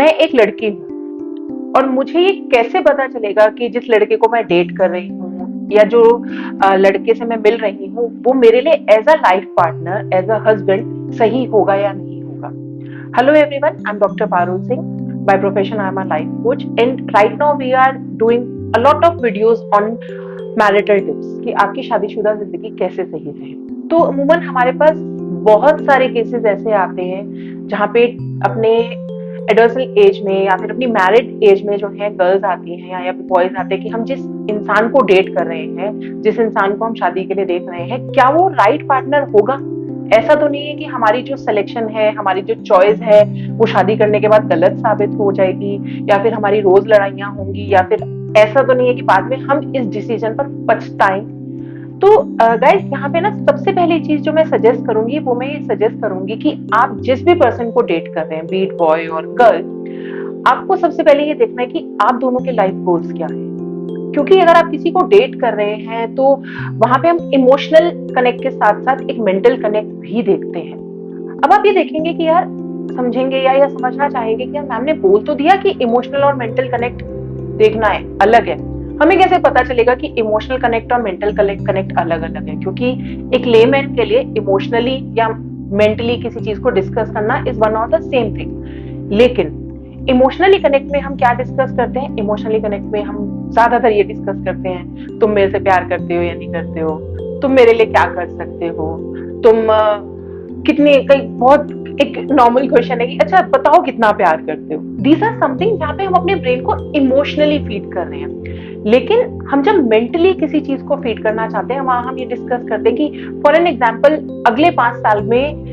मैं एक लड़की हूँ और मुझे ये कैसे पता चलेगा कि जिस लड़के को मैं डेट कर रही हूँ या जो लड़के से मैं मिल रही हूँ वो मेरे लिए as a life partner, as a husband सही होगा या नहीं होगा। Hello everyone, I am doctor Parul Singh. By profession I am a life coach and right now we are doing a lot of videos on marital tips कि आपकी शादीशुदा जिंदगी कैसे सही रहे। तो अमूमन हमारे पास बहुत सारे केसेस ऐसे आते हैं जहाँ पे अपने एडोलसेंट एज में या फिर अपनी मैरिड एज में जो है गर्ल्स आती हैं या बॉयज आते हैं कि हम जिस इंसान को डेट कर रहे हैं, जिस इंसान को हम शादी के लिए देख रहे हैं, क्या वो राइट पार्टनर होगा। ऐसा तो नहीं है कि हमारी जो सिलेक्शन है, हमारी जो चॉइस है वो शादी करने के बाद गलत साबित हो जाएगी या फिर हमारी रोज लड़ाइयां होंगी, या फिर ऐसा तो नहीं है कि बाद में हम इस डिसीजन पर पछताएं। तो गाइस, यहाँ पे ना सबसे पहली चीज जो मैं सजेस्ट करूंगी वो मैं ये सजेस्ट करूंगी कि आप जिस भी पर्सन को डेट कर रहे हैं, बीट बॉय और गर्ल, आपको सबसे पहले ये देखना है कि आप दोनों के लाइफ गोल्स क्या है। क्योंकि अगर आप किसी को डेट कर रहे हैं तो वहां पे हम इमोशनल कनेक्ट के साथ साथ एक मेंटल कनेक्ट भी देखते हैं। अब आप ये देखेंगे कि यार समझेंगे या समझना चाहेंगे कि यार मैम ने बोल तो दिया कि इमोशनल और मेंटल कनेक्ट देखना है, अलग है। हमें कैसे पता चलेगा कि इमोशनल कनेक्ट और मेंटल कनेक्ट अलग अलग है? क्योंकि एक लेमैन के लिए इमोशनली या मेंटली किसी चीज को डिस्कस करना इज वन और द सेम थिंग। लेकिन इमोशनली कनेक्ट में हम क्या डिस्कस करते हैं? इमोशनली कनेक्ट में हम ज्यादातर ये डिस्कस करते हैं, तुम मेरे से प्यार करते हो या नहीं करते हो, तुम मेरे लिए क्या कर सकते हो, तुम कितने, कई बहुत एक नॉर्मल क्वेश्चन है कि अच्छा बताओ कितना प्यार करते हो। दीज आर समथिंग जहाँ पे हम अपने ब्रेन को इमोशनली फीड कर रहे हैं। लेकिन हम जब मेंटली किसी चीज को फीड करना चाहते हैं, वहां हम ये डिस्कस करते हैं कि फॉर एन एग्जाम्पल अगले 5 साल में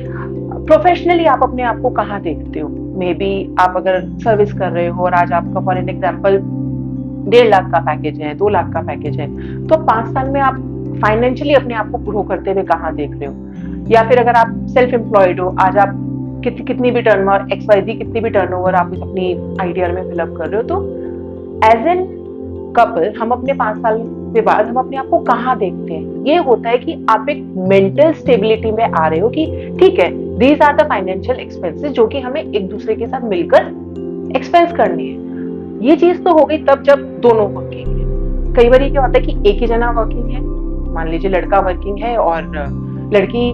प्रोफेशनली आप अपने आप को कहाँ देखते हो। मे बी आप अगर सर्विस कर रहे हो और आज आपका फॉर एन एग्जाम्पल 1.5 लाख का पैकेज है, 2 लाख का पैकेज है, तो 5 साल में आप फाइनेंशियली अपने आप को ग्रो करते हुए कहाँ देख रहे हो। या फिर अगर आप सेल्फ एम्प्लॉयड हो, आज आप कितनी भी टर्नओवर XYZ कितनी भी टर्नओवर आप अपनी आइडिया में फिलअप कर रहे हो, तो एज एन कपल हम अपने 5 साल के बाद हम अपने आप को कहाँ देखते हैं। ये होता है कि आप एक मेंटल स्टेबिलिटी में आ रहे हो कि ठीक है, these are the financial expenses जो कि हमें एक दूसरे के साथ मिलकर एक्सपेंस करनी है। ये चीज तो हो गई तब जब दोनों वर्किंग है। कई बार क्या होता है कि एक ही जना वर्किंग है, मान लीजिए लड़का वर्किंग है और लड़की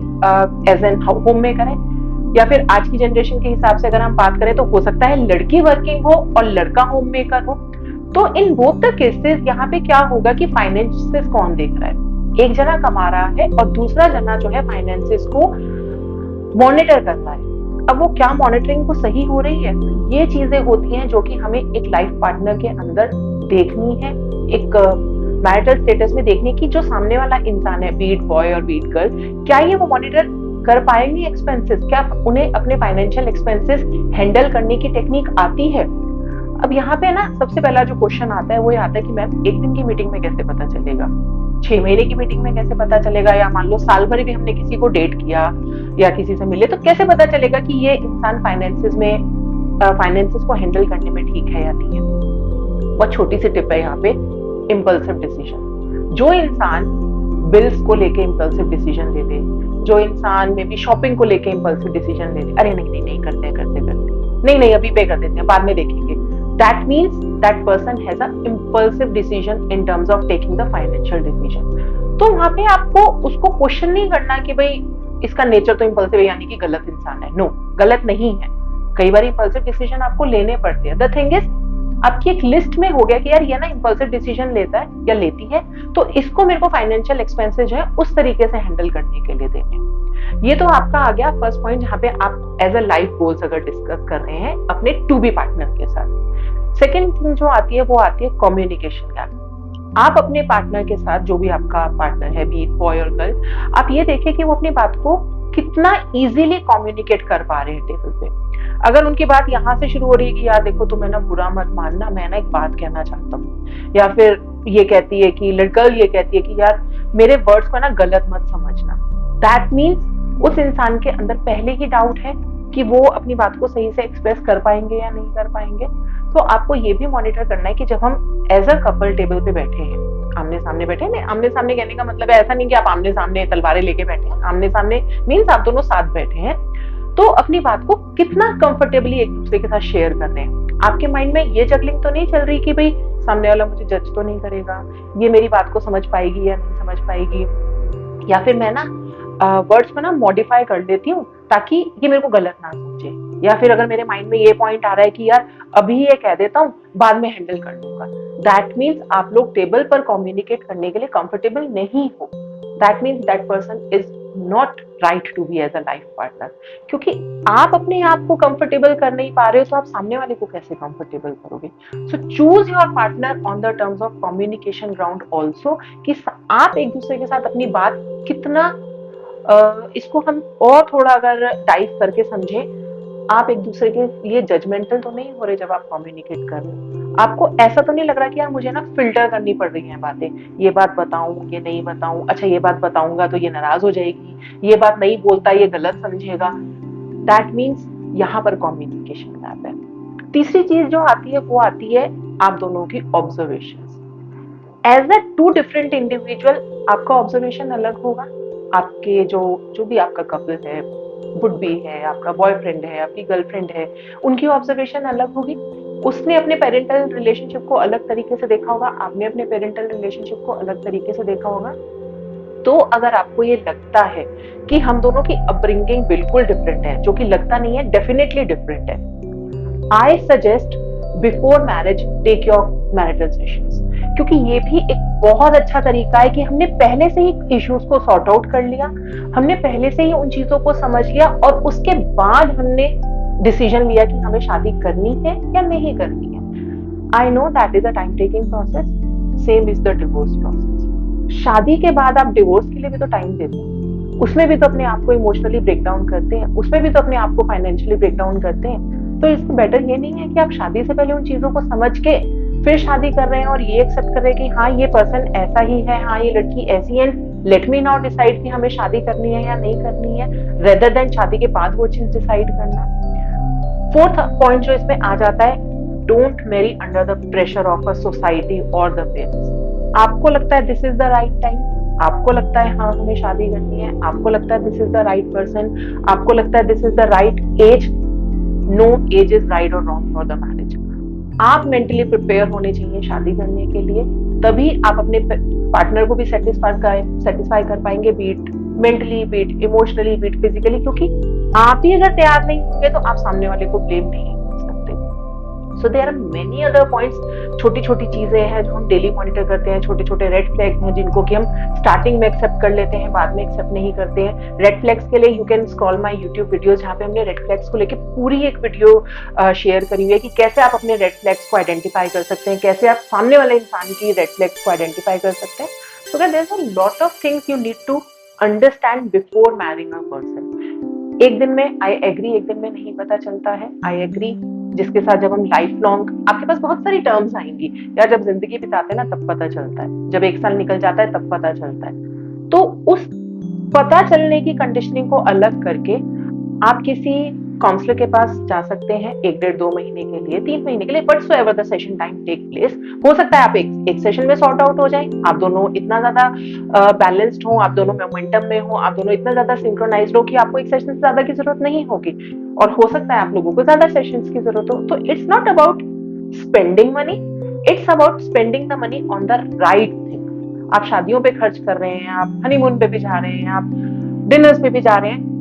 एज एन होम मेकर है, या फिर आज की जनरेशन के हिसाब से अगर हम बात करें तो हो सकता है लड़की वर्किंग हो और लड़का होम मेकर हो। तो इन बोथ द केसेस यहाँ पे क्या होगा कि फाइनेंसेस कौन देख रहा है? एक जना कमा रहा है और दूसरा जना जो है फाइनेंसेस को मॉनिटर करता है। अब वो क्या मॉनिटरिंग को सही हो रही है? ये चीजें होती हैं जो कि हमें एक लाइफ पार्टनर के अंदर देखनी है, एक मैरिटल स्टेटस में देखने की जो सामने वाला इंसान है, बीट बॉय और बीट गर्ल, क्या ये वो मॉनिटर कर पाएंगे एक्सपेंसेस? क्या उन्हें अपने फाइनेंशियल एक्सपेंसेस हैंडल करने की टेक्निक आती है? अब यहाँ पे ना सबसे पहला जो क्वेश्चन आता है वो ये आता है कि मैम एक दिन की मीटिंग में कैसे पता चलेगा, 6 महीने की मीटिंग में कैसे पता चलेगा, या मान लो साल भर भी हमने किसी को डेट किया या किसी से मिले तो कैसे पता चलेगा कि ये इंसान फाइनेंसेस को हैंडल करने में ठीक है या नहीं है। बहुत छोटी सी टिप है यहाँ पे, इम्पल्सिव डिसीजन। जो इंसान बिल्स को लेके इम्पल्सिव डिसीजन ले ले, जो इंसान में भी शॉपिंग को लेके इम्पल्सिव डिसीजन ले ले, अरे नहीं करते नहीं अभी पे कर देते हैं, बाद में देखेंगे, that means that person has an impulsive decision in terms of taking the financial decision। तो वहां पे आपको उसको क्वेश्चन नहीं करना कि भाई इसका नेचर तो इम्पल्सिव है यानी कि गलत इंसान है। नो, गलत नहीं है। कई बार इम्पल्सिव डिसीजन आपको लेने पड़ते हैं। द थिंग इज, आपकी एक लिस्ट में हो गया कि यार ये ना इम्पल्सिव डिसीजन लेता है या लेती है, तो इसको मेरे को फाइनेंशियल एक्सपेंसेस जो है उस तरीके से हैंडल करने के लिए देने। ये तो आपका आ गया फर्स्ट पॉइंट, जहां पे आप एज अ लाइफ गोल्स अगर डिस्कस कर रहे हैं अपने टू बी पार्टनर के साथ। सेकेंड थिंग जो आती है वो आती है कम्युनिकेशन गैप। आप अपने पार्टनर के साथ, जो भी आपका पार्टनर है, बी बॉय और गर्ल, आप ये देखें कि वो अपनी बात को कितना इजीली कम्युनिकेट कर पा रहे हैं टेबल पे। अगर उनकी बात यहाँ से शुरू हो रही है कि यार देखो तुम्हें ना बुरा मत मानना, मैं ना एक बात कहना चाहता हूँ, या फिर ये कहती है कि गर्ल ये कहती है कि यार मेरे वर्ड्स को ना गलत मत समझना, दैट मीन्स उस इंसान के अंदर पहले ही डाउट है कि वो अपनी बात को सही से एक्सप्रेस कर पाएंगे या नहीं कर पाएंगे। तो आपको ये भी मॉनिटर करना है कि जब हम एज अ कपल टेबल पे बैठे हैं, आमने सामने बैठे हैं, आमने सामने कहने का मतलब है ऐसा नहीं कि आप आमने सामने तलवारें लेके बैठे हैं, आमने सामने मीन्स आप दोनों साथ बैठे हैं, तो अपनी बात को कितना कंफर्टेबली एक दूसरे के साथ शेयर कर रहे हैं। आपके माइंड में ये जगलिंग तो नहीं चल रही कि भाई सामने वाला मुझे जज तो नहीं करेगा, ये मेरी बात को समझ पाएगी या नहीं समझ पाएगी, या फिर मैं ना वर्ड्स को ना मॉडिफाई कर लेती हूँ ताकि ये मेरे को गलत ना समझे, या फिर अगर मेरे माइंड में ये पॉइंट आ रहा है कि यार अभी ये कह देता हूँ बाद में हैंडल कर लूंगा, दैट मीन्स आप लोग टेबल पर कम्युनिकेट करने के लिए कंफर्टेबल नहीं हो। That means that person is not right to be as a life partner. क्योंकि आप अपने आप को कंफर्टेबल कर नहीं पा रहे हो तो आप सामने वाले को कैसे कंफर्टेबल करोगे। So choose your partner on the terms of communication ground also, कि आप एक दूसरे के साथ अपनी बात कितना इसको हम और थोड़ा अगर डाइव करके समझे, आप एक दूसरे के लिए जजमेंटल तो नहीं हो रहे जब आप कम्युनिकेट कर रहे हो। आपको ऐसा तो नहीं लग रहा कि यार मुझे ना फिल्टर करनी पड़ रही है बातें, ये बात बताऊं ये नहीं बताऊं, अच्छा ये बात बताऊंगा तो ये नाराज हो जाएगी, ये बात नहीं बोलता ये गलत समझेगा। दैट मीन्स यहाँ पर कम्युनिकेशन गैप है। तीसरी चीज जो आती है वो आती है आप दोनों की observation. As a two different individual आपका ऑब्जर्वेशन अलग होगा। आपके जो जो भी आपका कपल है, वुड बी है, आपका बॉयफ्रेंड है, आपकी गर्लफ्रेंड है, उनकी ऑब्जर्वेशन अलग होगी। उसने अपने पेरेंटल रिलेशनशिप को अलग तरीके से देखा होगा, आपने अपने पेरेंटल रिलेशनशिप को अलग तरीके से देखा होगा। तो अगर आपको ये लगता है कि हम दोनों की अपब्रिंगिंग बिल्कुल डिफरेंट है, जो कि लगता नहीं है, डेफिनेटली डिफरेंट है, I suggest before marriage take your marital sessions. क्योंकि ये भी एक बहुत अच्छा तरीका है कि हमने पहले से ही इश्यूज को सॉर्ट आउट कर लिया, हमने पहले से ही उन चीजों को समझ लिया और उसके बाद हमने डिसीजन लिया कि हमें शादी करनी है या नहीं करनी है। I know that is a time taking process, same is the divorce process. शादी के बाद आप डिवोर्स के लिए भी तो टाइम देते हैं, उसमें भी तो अपने आप को इमोशनली ब्रेक डाउन करते हैं, उसमें भी तो अपने आप को फाइनेंशियली ब्रेक डाउन करते हैं। तो इससे बेटर ये नहीं है कि आप शादी से पहले उन चीजों को समझ के फिर शादी कर रहे हैं और ये एक्सेप्ट कर रहे हैं कि हाँ ये पर्सन ऐसा ही है, हाँ ये लड़की ऐसी है, लेट मी नाउ डिसाइड कि हमें शादी करनी है या नहीं करनी है, रेदर देन शादी के बाद वो चीज डिसाइड करना। फोर्थ पॉइंट जो इसमें आ जाता है, don't marry under the pressure of a society और द पेरेंट्स। आपको लगता है this is the right time, आपको लगता है हाँ हमें शादी करनी है, आपको लगता है this is the right person, आपको लगता है this is the right age. No age is right और रॉन्ग फॉर द मैरिज। आप मेंटली प्रिपेयर होने चाहिए शादी करने के लिए, तभी आप अपने पार्टनर को भी सेटिस्फाई कर पाएंगे, be it mentally, be it emotionally, be it physically. क्योंकि आप ही अगर तैयार नहीं होंगे तो आप सामने वाले को ब्लेम नहीं कर सकते। So there are many other points, छोटी छोटी चीजें हैं जो हम डेली मॉनिटर करते हैं, छोटे छोटे रेड फ्लैग्स हैं जिनको कि हम स्टार्टिंग में एक्सेप्ट कर लेते हैं, बाद में एक्सेप्ट नहीं करते हैं। रेड फ्लैग्स के लिए you can scroll my YouTube videos, जहाँ पे हमने रेड फ्लैग्स को लेकर पूरी एक वीडियो शेयर करी हुई है कि कैसे आप अपने रेड फ्लैग्स को आइडेंटिफाई कर सकते हैं, कैसे आप सामने वाले इंसान की रेड फ्लैग्स को आइडेंटिफाई कर सकते हैं। So there is a lot of things you need to understand before marrying a person. एक दिन में आई एग्री, एक दिन में नहीं पता चलता है, आई एग्री। जिसके साथ जब हम लाइफ लॉन्ग, आपके पास बहुत सारी टर्म्स आएंगी यार, जब जिंदगी बिताते हैं ना तब पता चलता है, जब एक साल निकल जाता है तब पता चलता है। तो उस पता चलने की कंडीशनिंग को अलग करके आप किसी काउंसलर के पास जा सकते हैं 1-1.5-2 महीने के लिए, 3 महीने के लिए, whatsoever the session time take place. हो सकता है आप एक सेशन में सॉर्ट आउट हो जाए, आप दोनों इतना ज्यादा बैलेंस्ड हो, आप दोनों मोमेंटम में हो, आप दोनों इतना ज्यादा सिंक्रोनाइज्ड हो कि आपको एक सेशन से ज्यादा की जरूरत नहीं होगी, और हो सकता है आप लोगों को ज्यादा सेशंस की जरूरत हो। तो it's not about spending money, it's about spending the money on the right thing. आप शादियों पे खर्च कर रहे हैं, आप हनीमून पे भी जा रहे हैं, आप डिनर्स पे भी जा रहे हैं,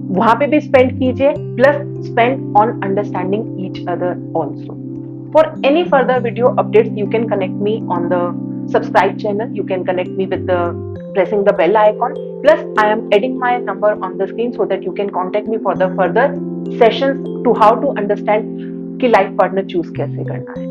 वहां पे भी स्पेंड कीजिए, plus spend on understanding each other also. For any further video updates you can connect me on the subscribe channel, you can connect me with the pressing the bell icon, plus I am adding my number on the screen so that you can contact me for the further sessions to how to understand कि life partner choose कैसे करना है।